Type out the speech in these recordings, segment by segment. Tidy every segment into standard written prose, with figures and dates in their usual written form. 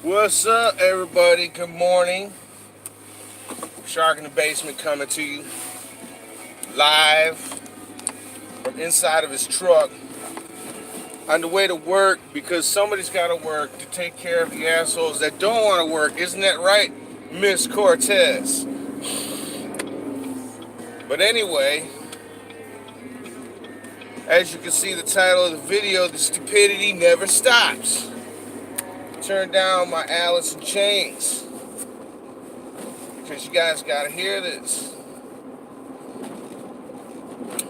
What's up, everybody? Good morning. Shark in the Basement coming to you live from inside of his truck on the way to work because somebody's got to work to take care of the assholes that don't want to work. Isn't that right, Miss Cortez? But anyway, as you can see the title of the video, the stupidity never stops. Turn down my Alice in Chains because you guys gotta hear this.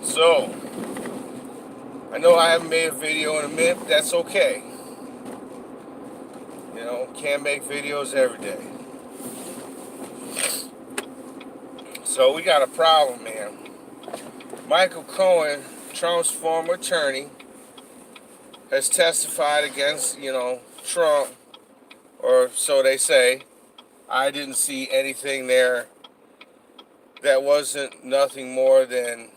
So, I know I haven't made a video in a minute, but that's okay. You know, can't make videos every day. So we got a problem, man. Michael Cohen, Trump's former attorney, has testified against, Trump, or so they say. I didn't see anything there that wasn't nothing more than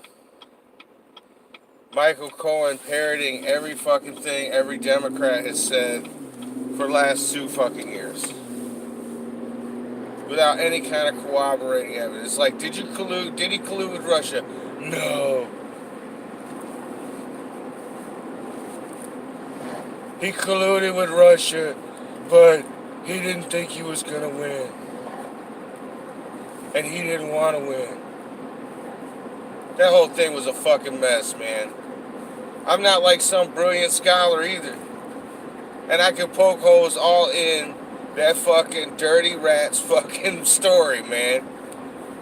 Michael Cohen parroting every fucking thing every Democrat has said for the last 2 fucking years. Without any kind of corroborating evidence. Like, did you collude? Did he collude with Russia? No. He colluded with Russia, but he didn't think he was gonna win. And he didn't want to win. That whole thing was a fucking mess, man. I'm not like some brilliant scholar either. And I can poke holes all in that fucking dirty rat's fucking story, man.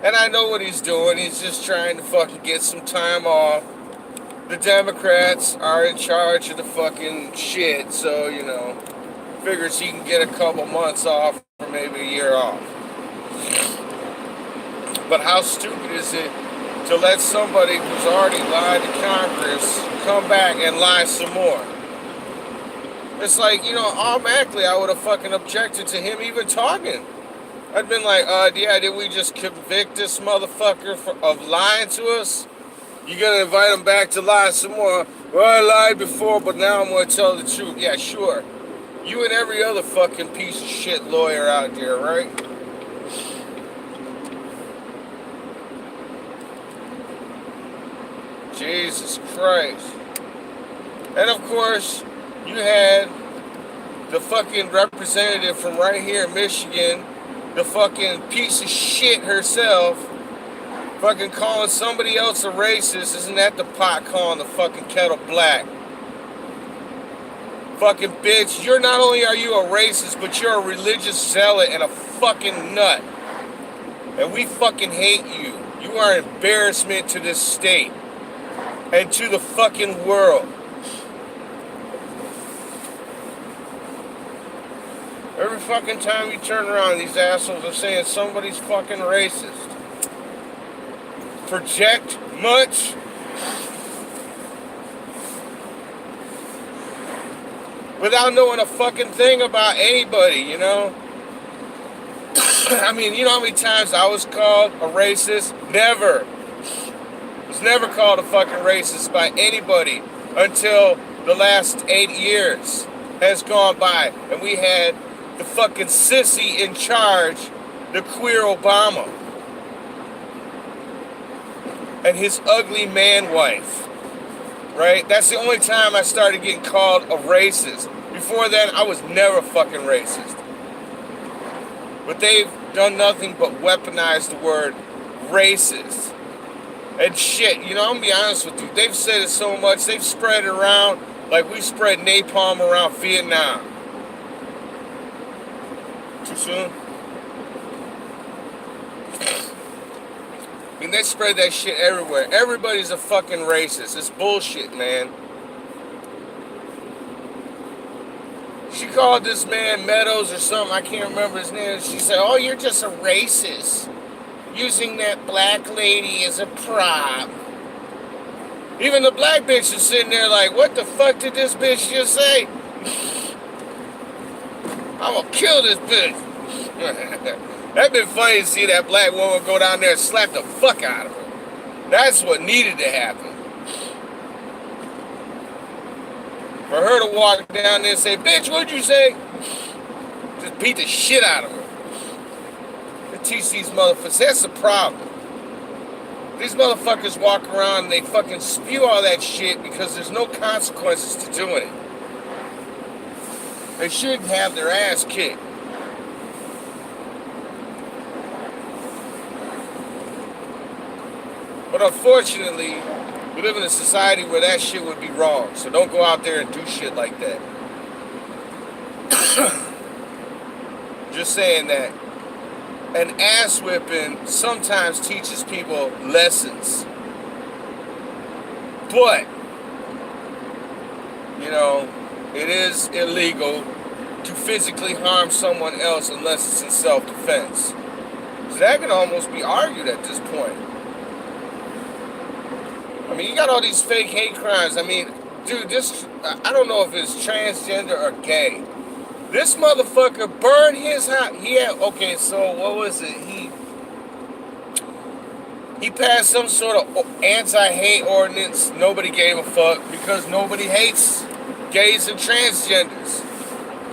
And I know what he's doing. He's just trying to fucking get some time off. The Democrats are in charge of the fucking shit, so, figures he can get a couple months off or maybe a year off. But how stupid is it to let somebody who's already lied to Congress come back and lie some more? It's like, automatically I would have fucking objected to him even talking. I'd been like, yeah, did we just convict this motherfucker of lying to us? You gonna invite him back to lie some more? Well, I lied before, but now I'm gonna tell the truth. Yeah, sure. You and every other fucking piece of shit lawyer out there, right? Jesus Christ. And of course, you had the fucking representative from right here in Michigan, the fucking piece of shit herself, fucking calling somebody else a racist. Isn't that the pot calling the fucking kettle black? Fucking bitch, you're not only are you a racist, but you're a religious zealot and a fucking nut. And we fucking hate you. You are an embarrassment to this state and to the fucking world. Every fucking time you turn around, these assholes are saying somebody's fucking racist. Project much? Without knowing a fucking thing about anybody, I mean, you know how many times I was called a racist? Never. I was never called a fucking racist by anybody until the last 8 years has gone by. And we had the fucking sissy in charge, the queer Obama. And his ugly man wife, right? That's the only time I started getting called a racist. Before then, I was never fucking racist. But they've done nothing but weaponize the word racist. And shit, I'm gonna be honest with you, they've said it so much, they've spread it around like we spread napalm around Vietnam. Too soon? I mean, they spread that shit everywhere. Everybody's a fucking racist. It's bullshit, man. She called this man Meadows or something. I can't remember his name. She said, oh, you're just a racist. Using that black lady as a prop. Even the black bitch is sitting there like, what the fuck did this bitch just say? I'm gonna kill this bitch. That'd been funny to see that black woman go down there and slap the fuck out of her. That's what needed to happen. For her to walk down there and say, bitch, what'd you say? Just beat the shit out of them. They teach these motherfuckers. That's the problem. These motherfuckers walk around and they fucking spew all that shit because there's no consequences to doing it. They shouldn't have their ass kicked. But unfortunately, we live in a society where that shit would be wrong. So don't go out there and do shit like that. Just saying that an ass whipping sometimes teaches people lessons. But, you know, it is illegal to physically harm someone else unless it's in self-defense. So that can almost be argued at this point. I mean, you got all these fake hate crimes. I mean, dude, I don't know if it's transgender or gay. This motherfucker burned his house. Okay, so what was it? He passed some sort of anti-hate ordinance. Nobody gave a fuck because nobody hates gays and transgenders.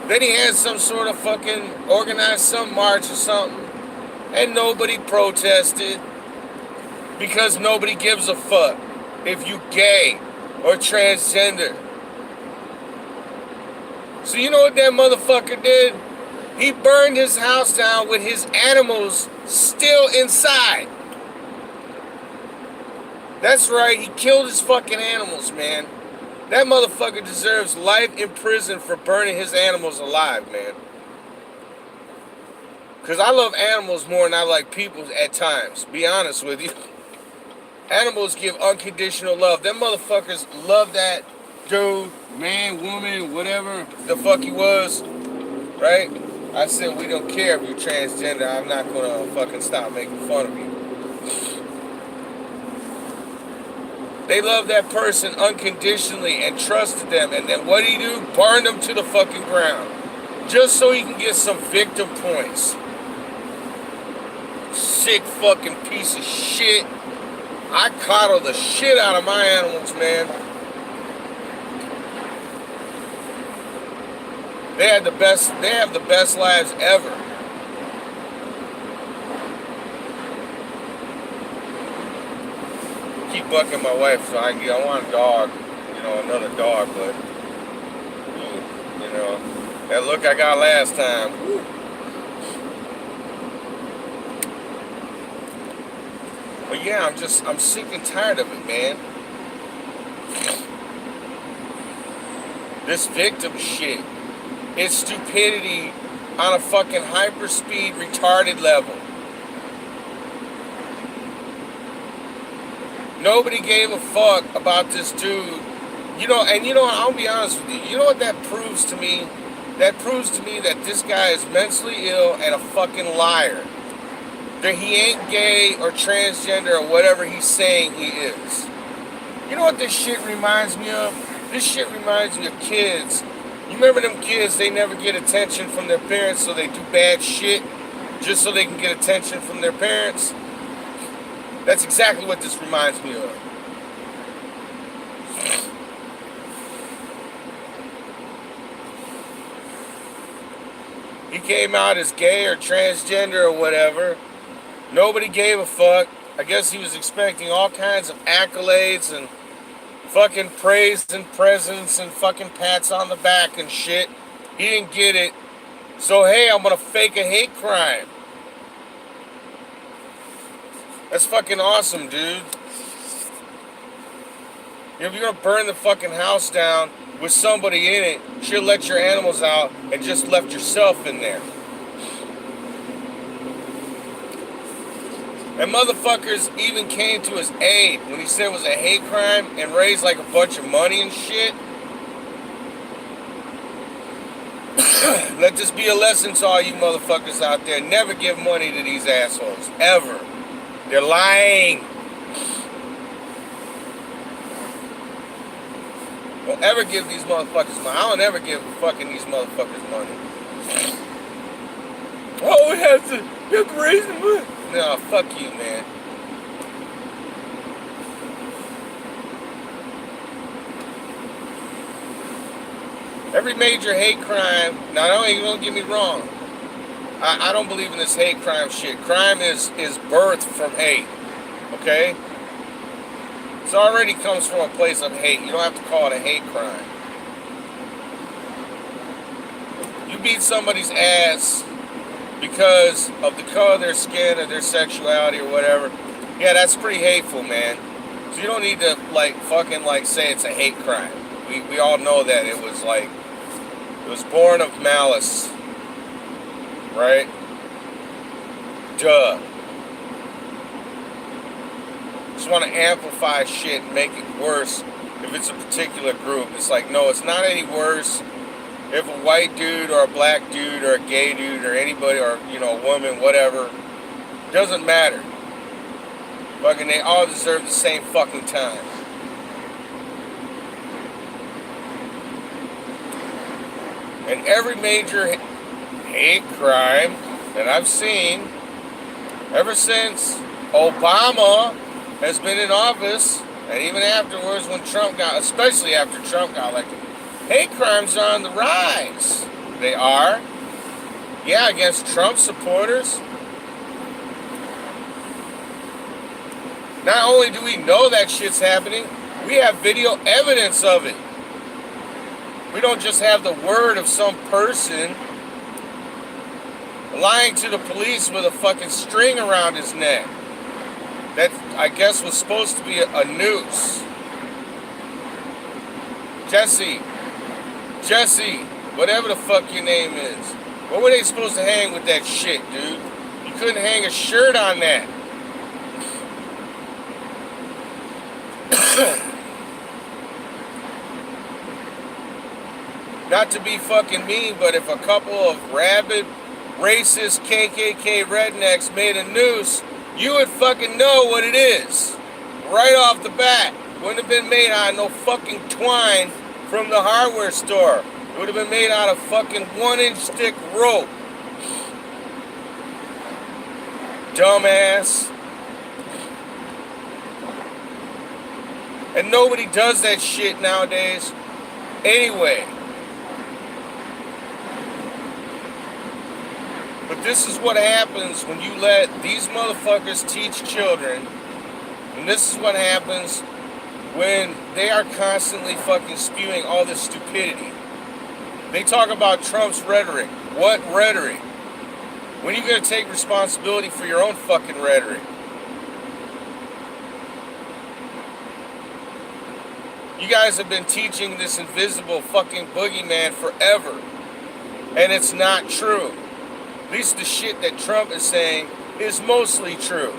Then he had some sort of fucking organized some march or something, and nobody protested because nobody gives a fuck if you gay or transgender. So you know what that motherfucker did? He burned his house down with his animals still inside. That's right, he killed his fucking animals, man. That motherfucker deserves life in prison for burning his animals alive, man. Because I love animals more than I like people at times, be honest with you. Animals give unconditional love. Them motherfuckers love that dude, man, woman, whatever the fuck he was, right? I said we don't care if you're transgender. I'm not gonna fucking stop making fun of you. They love that person unconditionally and trusted them, and then what did he do? Burned them to the fucking ground. Just so he can get some victim points. Sick fucking piece of shit. I coddle the shit out of my animals, man. They have the best lives ever. Keep bucking my wife, so I want a dog, another dog, but that look I got last time. Woo. But yeah, I'm sick and tired of it, man. This victim shit. It's stupidity on a fucking hyperspeed retarded level. Nobody gave a fuck about this dude. I'll be honest with you. You know what that proves to me? That proves to me that this guy is mentally ill and a fucking liar. That he ain't gay or transgender or whatever he's saying he is. You know what this shit reminds me of? This shit reminds me of kids. You remember them kids, they never get attention from their parents, so they do bad shit just so they can get attention from their parents? That's exactly what this reminds me of. He came out as gay or transgender or whatever. Nobody gave a fuck. I guess he was expecting all kinds of accolades and fucking praise and presents and fucking pats on the back and shit. He didn't get it. So hey, I'm gonna fake a hate crime. That's fucking awesome, dude. If you're gonna burn the fucking house down with somebody in it, you should let your animals out and just left yourself in there. And motherfuckers even came to his aid when he said it was a hate crime and raised like a bunch of money and shit. Let this be a lesson to all you motherfuckers out there. Never give money to these assholes. Ever. They're lying. Don't ever give these motherfuckers money. I don't ever give fucking these motherfuckers money. Oh, we have to raise the money. No, fuck you, man. Every major hate crime, now don't get me wrong, I don't believe in this hate crime shit. Crime is birthed from hate. Okay? It already comes from a place of hate. You don't have to call it a hate crime. You beat somebody's ass because of the color of their skin or their sexuality or whatever. Yeah, that's pretty hateful, man. So you don't need to fucking say it's a hate crime. We all know that it was born of malice. Right? Duh. Just want to amplify shit and make it worse if it's a particular group. It's like, no, it's not any worse if a white dude or a black dude or a gay dude or anybody or, a woman, whatever. Doesn't matter. Fucking, they all deserve the same fucking time. And every major hate crime that I've seen ever since Obama has been in office, and even afterwards when Trump especially after Trump got elected, hate crimes are on the rise. They are. Yeah, against Trump supporters. Not only do we know that shit's happening, we have video evidence of it. We don't just have the word of some person lying to the police with a fucking string around his neck. That, I guess, was supposed to be a noose. Jesse, whatever the fuck your name is. What were they supposed to hang with that shit, dude? You couldn't hang a shirt on that. Not to be fucking mean, but if a couple of rabid, racist KKK rednecks made a noose, you would fucking know what it is. Right off the bat. Wouldn't have been made out of no fucking twine from the hardware store. It would have been made out of fucking 1-inch thick rope. Dumbass. And nobody does that shit nowadays anyway. But this is what happens when you let these motherfuckers teach children. And this is what happens when they are constantly fucking spewing all this stupidity. They talk about Trump's rhetoric. What rhetoric? When are you going to take responsibility for your own fucking rhetoric? You guys have been teaching this invisible fucking boogeyman forever. And it's not true. At least the shit that Trump is saying is mostly true.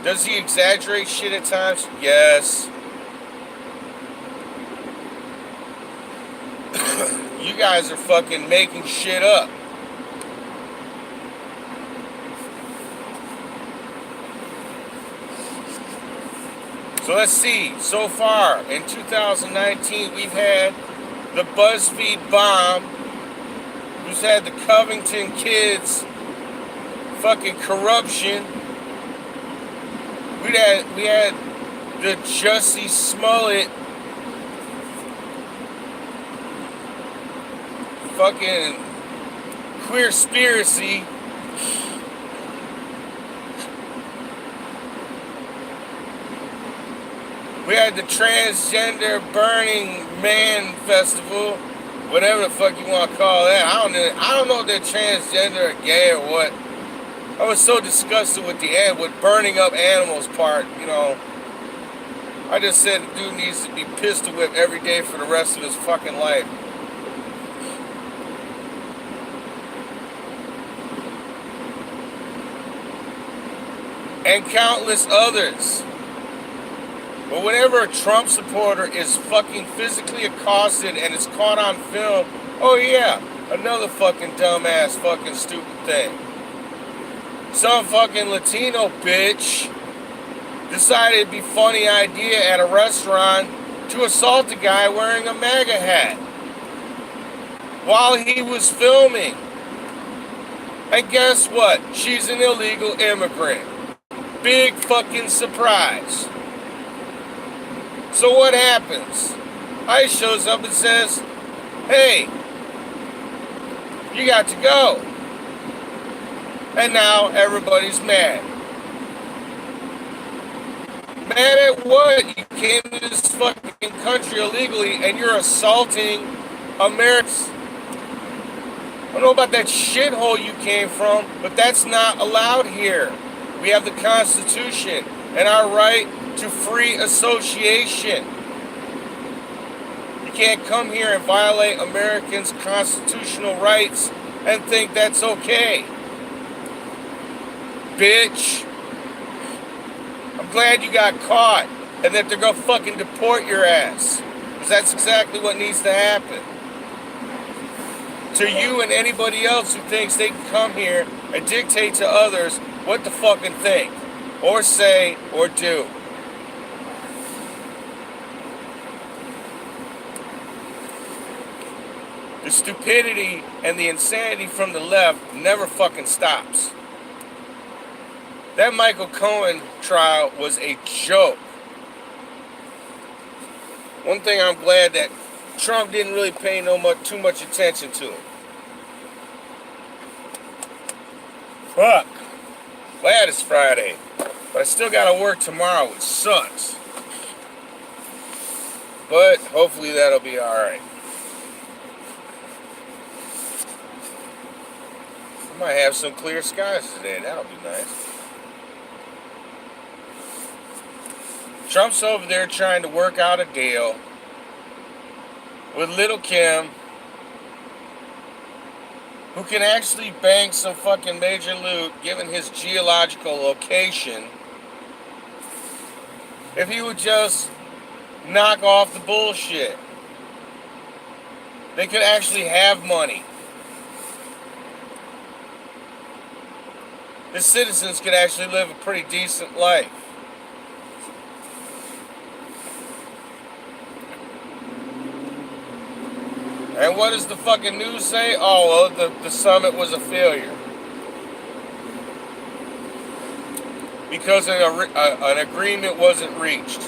Does he exaggerate shit at times? Yes. You guys are fucking making shit up. So let's see. So far in 2019, we've had the BuzzFeed bomb. We've had the Covington kids fucking corruption. We had the Jussie Smollett fucking queerspiracy. We had the Transgender Burning Man Festival, whatever the fuck you want to call that. I don't know if they're transgender or gay or what. I was so disgusted with with burning up animals part, I just said the dude needs to be pistol whipped every day for the rest of his fucking life. And countless others. But whenever a Trump supporter is fucking physically accosted and it's caught on film, oh yeah, another fucking dumbass fucking stupid thing. Some fucking Latino bitch decided it'd be a funny idea at a restaurant to assault a guy wearing a MAGA hat while he was filming. And guess what? She's an illegal immigrant. Big fucking surprise. So what happens? ICE shows up and says, hey, you got to go. And now everybody's mad. Mad at what? You came to this fucking country illegally and you're assaulting Americans. I don't know about that shithole you came from, but that's not allowed here. We have the Constitution and our right to free association. You can't come here and violate Americans' constitutional rights and think that's okay. Bitch. I'm glad you got caught and that they're gonna fucking deport your ass. Because that's exactly what needs to happen. To you and anybody else who thinks they can come here and dictate to others what to fucking think, or say, or do. The stupidity and the insanity from the left never fucking stops. That Michael Cohen trial was a joke. One thing I'm glad that Trump didn't really pay too much attention to it. Fuck. Glad it's Friday. But I still gotta work tomorrow, which sucks. But hopefully that'll be alright. I might have some clear skies today. That'll be nice. Trump's over there trying to work out a deal with Little Kim, who can actually bank some fucking major loot given his geological location, if he would just knock off the bullshit. They could actually have money. The citizens could actually live a pretty decent life. And what does the fucking news say? Oh, well, the summit was a failure. Because an agreement wasn't reached.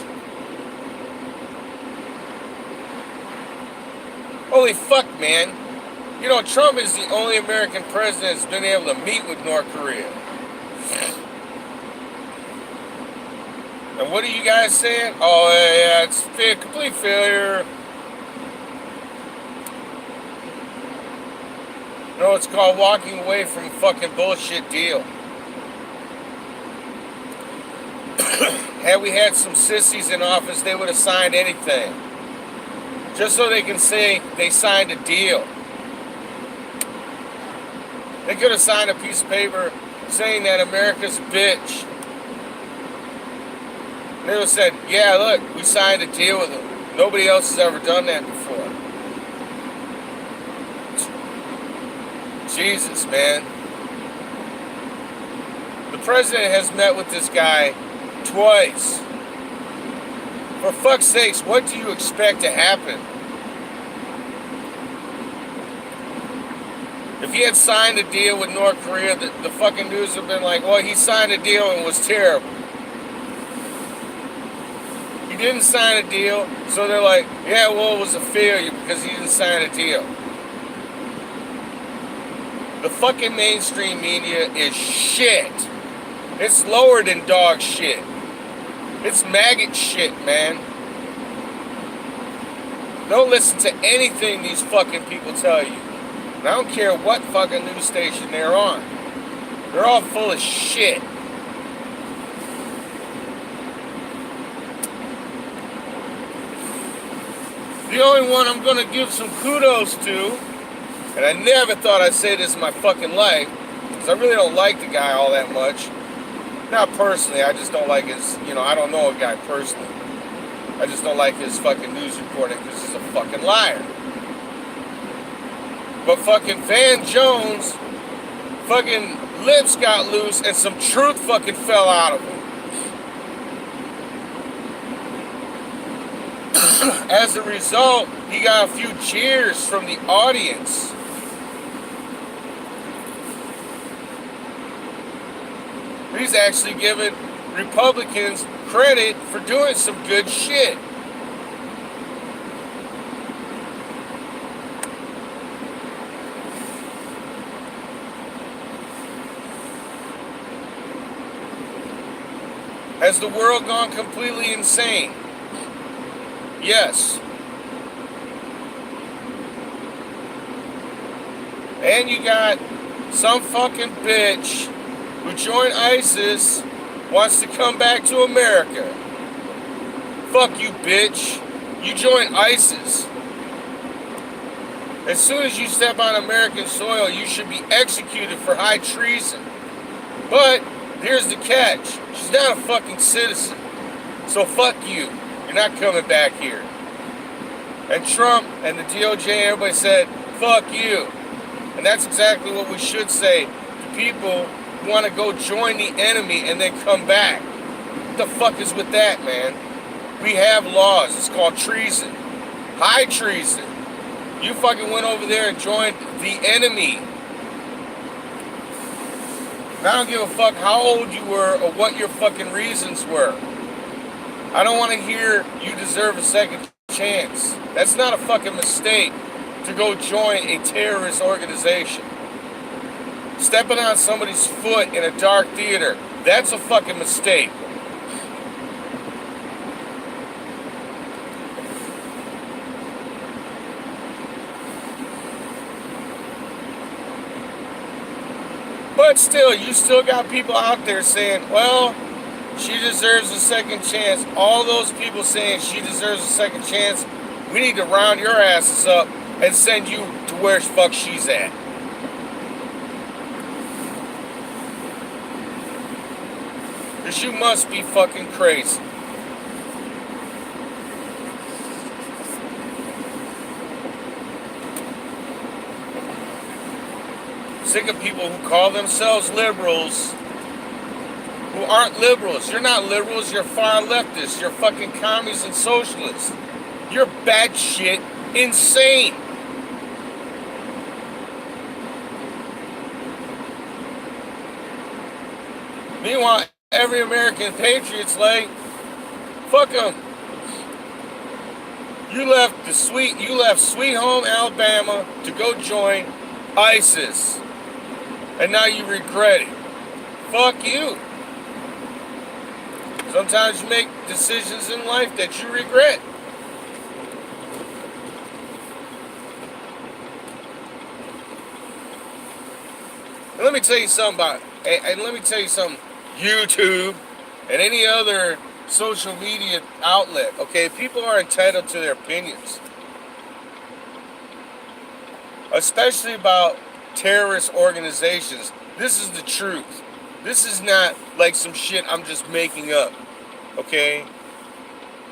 Holy fuck, man. You know, Trump is the only American president that's been able to meet with North Korea. And what are you guys saying? Oh, yeah, it's a complete failure. No, it's called walking away from a fucking bullshit deal. Had we had some sissies in office, they would have signed anything. Just so they can say they signed a deal. They could have signed a piece of paper saying that America's a bitch. They would have said, yeah, look, we signed a deal with them. Nobody else has ever done that before. Jesus, man. The president has met with this guy twice. For fuck's sakes, what do you expect to happen? If he had signed a deal with North Korea, the fucking news would have been like, well, he signed a deal and it was terrible. He didn't sign a deal, so they're like, yeah, well, it was a failure because he didn't sign a deal. The fucking mainstream media is shit. It's lower than dog shit. It's maggot shit, man. Don't listen to anything these fucking people tell you. And I don't care what fucking news station they're on. They're all full of shit. The only one I'm gonna give some kudos to, and I never thought I'd say this in my fucking life, because I really don't like the guy all that much. Not personally, I just don't like his, I don't know a guy personally. I just don't like his fucking news reporting because he's a fucking liar. But fucking Van Jones, fucking lips got loose and some truth fucking fell out of him. As a result, he got a few cheers from the audience. He's actually giving Republicans credit for doing some good shit. Has the world gone completely insane? Yes. And you got some fucking bitch who joined ISIS, wants to come back to America. Fuck you, bitch. You joined ISIS. As soon as you step on American soil, you should be executed for high treason. But here's the catch. She's not a fucking citizen. So fuck you. You're not coming back here. And Trump and the DOJ, everybody said, fuck you. And that's exactly what we should say to people who want to go join the enemy and then come back. What the fuck is with that, man? We have laws. It's called treason. High treason. You fucking went over there and joined the enemy. And I don't give a fuck how old you were or what your fucking reasons were. I don't want to hear you deserve a second chance. That's not a fucking mistake to go join a terrorist organization. Stepping on somebody's foot in a dark theater, that's a fucking mistake. But still, you still got people out there saying, well, she deserves a second chance. All those people saying she deserves a second chance, we need to round your asses up and send you to where the fuck she's at. Because you must be fucking crazy. Sick of people who call themselves liberals who aren't liberals. You're not liberals, you're far leftists. You're fucking commies and socialists. You're batshit insane. Meanwhile, every American patriot's like, fuck them. You left sweet home Alabama to go join ISIS. And now you regret it. Fuck you. Sometimes you make decisions in life that you regret. And let me tell you something YouTube and any other social media outlet, okay? People are entitled to their opinions. Especially about terrorist organizations. This is the truth. This is not like some shit I'm just making up, okay?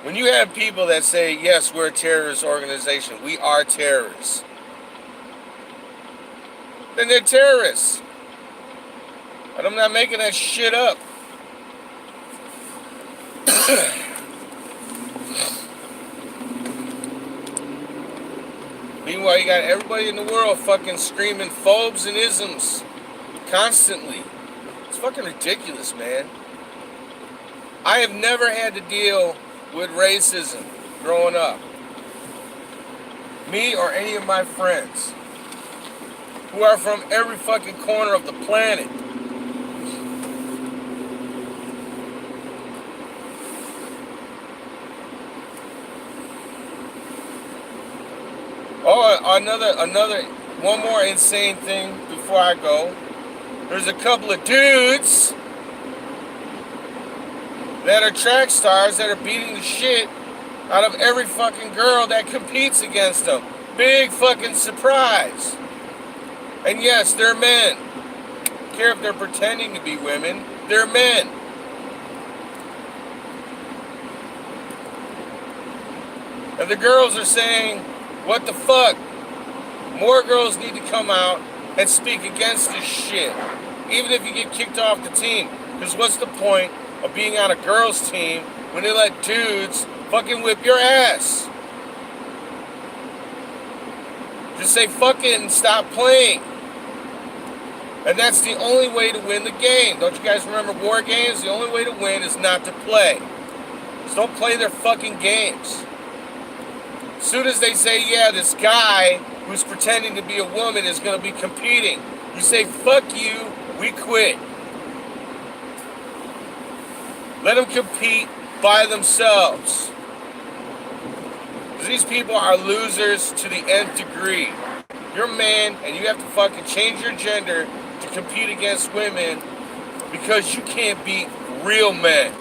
When you have people that say, yes, we're a terrorist organization, we are terrorists, then they're terrorists. And I'm not making that shit up. Meanwhile, you got everybody in the world fucking screaming phobes and isms constantly. It's fucking ridiculous, man. I have never had to deal with racism growing up. Me or any of my friends who are from every fucking corner of the planet. Oh, one more insane thing before I go. There's a couple of dudes that are track stars that are beating the shit out of every fucking girl that competes against them. Big fucking surprise. And yes, they're men. Don't care if they're pretending to be women. They're men. And the girls are saying, what the fuck? More girls need to come out and speak against this shit. Even if you get kicked off the team. Because what's the point of being on a girls' team when they let dudes fucking whip your ass? Just say fuck it and stop playing. And that's the only way to win the game. Don't you guys remember war games? The only way to win is not to play. Just don't play their fucking games. As soon as they say, yeah, this guy who's pretending to be a woman is going to be competing, you say, fuck you, we quit. Let them compete by themselves. Because these people are losers to the nth degree. You're a man and you have to fucking change your gender to compete against women because you can't beat real men.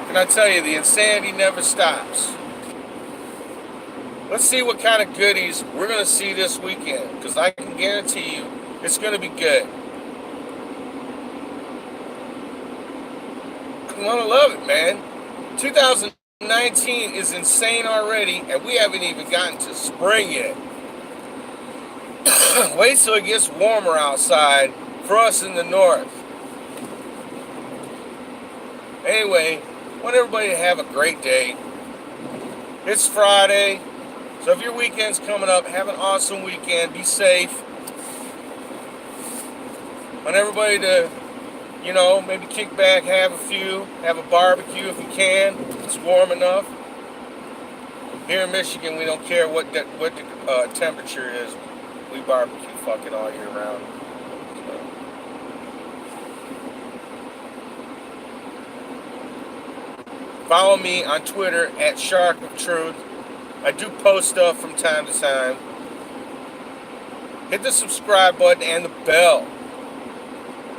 And I tell you, the insanity never stops. Let's see what kind of goodies we're going to see this weekend, because I can guarantee you it's going to be good. I'm going to love it, man. 2019 is insane already, and we haven't even gotten to spring yet. Wait till it gets warmer outside for us in the north. Anyway, I want everybody to have a great day. It's Friday, so if your weekend's coming up, have an awesome weekend. Be safe. I want everybody to, maybe kick back, have a barbecue if you can. It's warm enough. Here in Michigan, we don't care what the temperature is. We barbecue fucking all year round. Follow me on Twitter at Shark of Truth. I do post stuff from time to time. Hit the subscribe button and the bell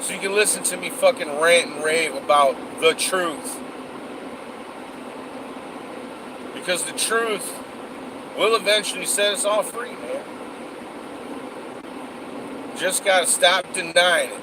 so you can listen to me fucking rant and rave about the truth. Because the truth will eventually set us all free, man. Just gotta stop denying it.